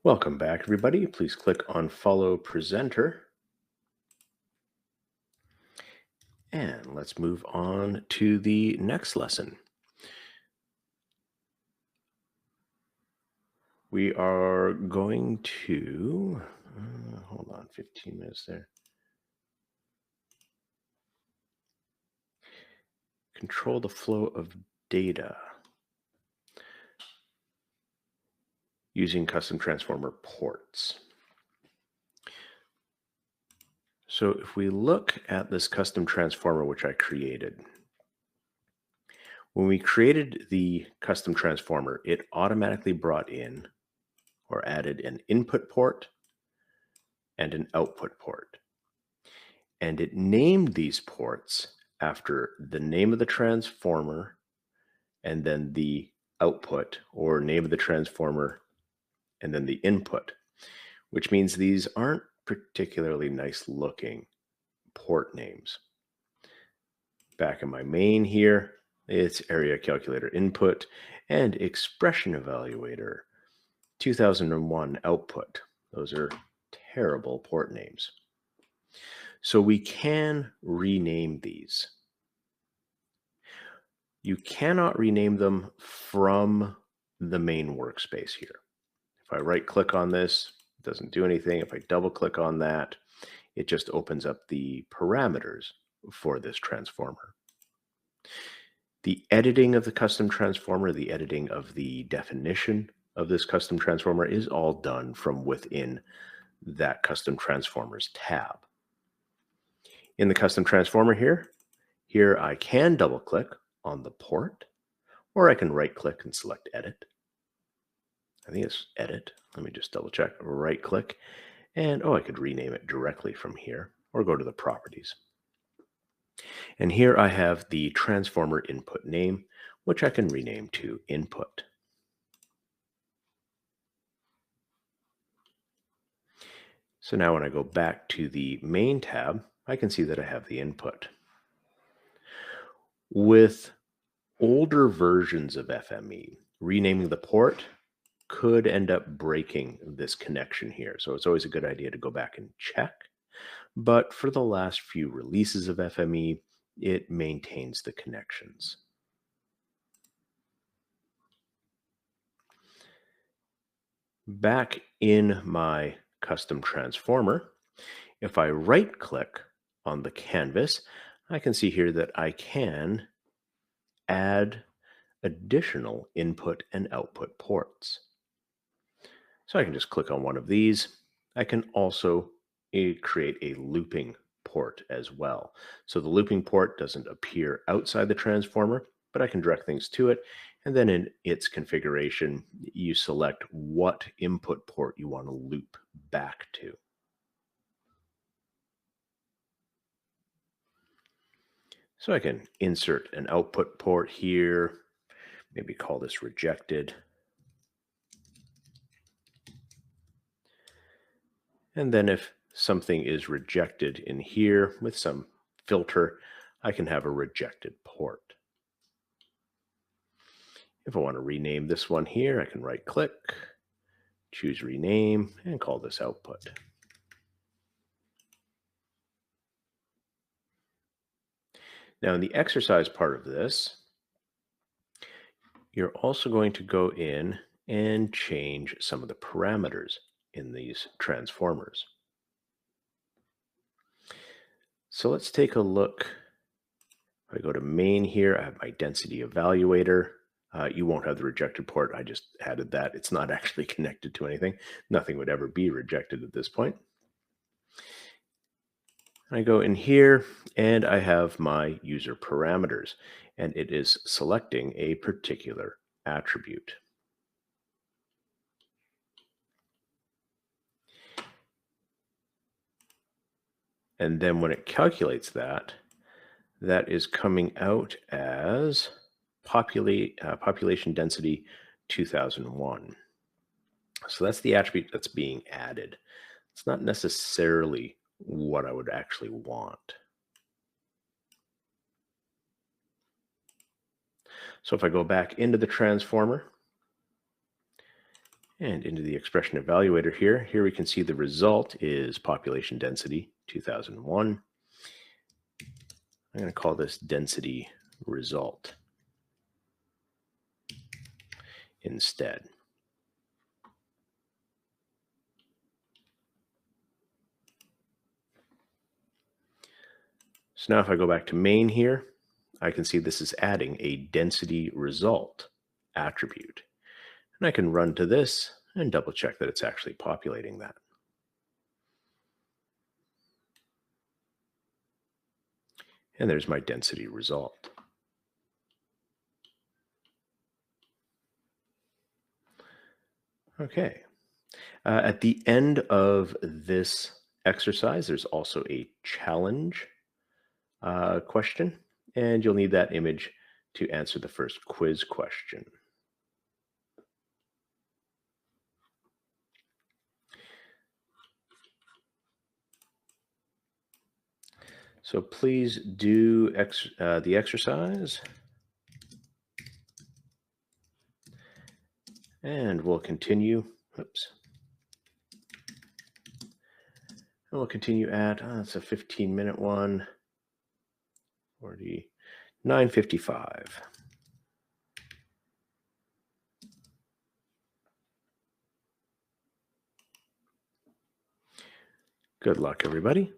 Welcome back, everybody. Please click on Follow Presenter. And let's move on to the next lesson. We are going to, hold on, 15 minutes there. Control the flow of data using custom transformer ports. So if we look at this custom transformer, which I created, when we created the custom transformer, it automatically brought in or added an input port and an output port. And it named these ports after the name of the transformer and then the output, or name of the transformer and then the input, which means these aren't particularly nice looking port names. Back in my main here, it's area calculator input and expression evaluator 2001 output. Those are terrible port names. So we can rename these. You cannot rename them from the main workspace here. If I right click on this, it doesn't do anything. If I double click on that, it just opens up the parameters for this transformer. The editing of the custom transformer, the editing of the definition of this custom transformer is all done from within that custom transformers tab. In the custom transformer here I can double click on the port, or I can right click and select edit. I think it's edit. Let me just double check. Right click, and I could rename it directly from here or go to the properties. And here I have the transformer input name, which I can rename to input. So now when I go back to the main tab, I can see that I have the input. With older versions of FME, renaming the port could end up breaking this connection here. So it's always a good idea to go back and check. But for the last few releases of FME, it maintains the connections. Back in my custom transformer, if I right click on the canvas, I can see here that I can add additional input and output ports. So I can just click on one of these. I can also create a looping port as well. So the looping port doesn't appear outside the transformer, but I can direct things to it. And then in its configuration, you select what input port you want to loop back to. So I can insert an output port here, maybe call this rejected. And then if something is rejected in here with some filter, I can have a rejected port. If I want to rename this one here, I can right click, choose rename, and call this output. Now in the exercise part of this, you're also going to go in and change some of the parameters in these transformers. So let's take a look. If I go to main here, I have my density evaluator. You won't have the rejected port. I just added that. It's not actually connected to anything. Nothing would ever be rejected at this point. I go in here and I have my user parameters, and it is selecting a particular attribute. And then when it calculates that, that is coming out as population density 2001. So that's the attribute that's being added. It's not necessarily what I would actually want. So if I go back into the transformer And into the expression evaluator here. Here we can see the result is population density 2001. I'm going to call this density result instead. So now if I go back to main here, I can see this is adding a density result attribute. And I can run to this and double check that it's actually populating that. And there's my density result. Okay. At the end of this exercise, there's also a challenge question, and you'll need that image to answer the first quiz question. So please do the exercise, and we'll continue. Oops. And we'll continue at, it's a 15-minute one, 49:55. Good luck, everybody.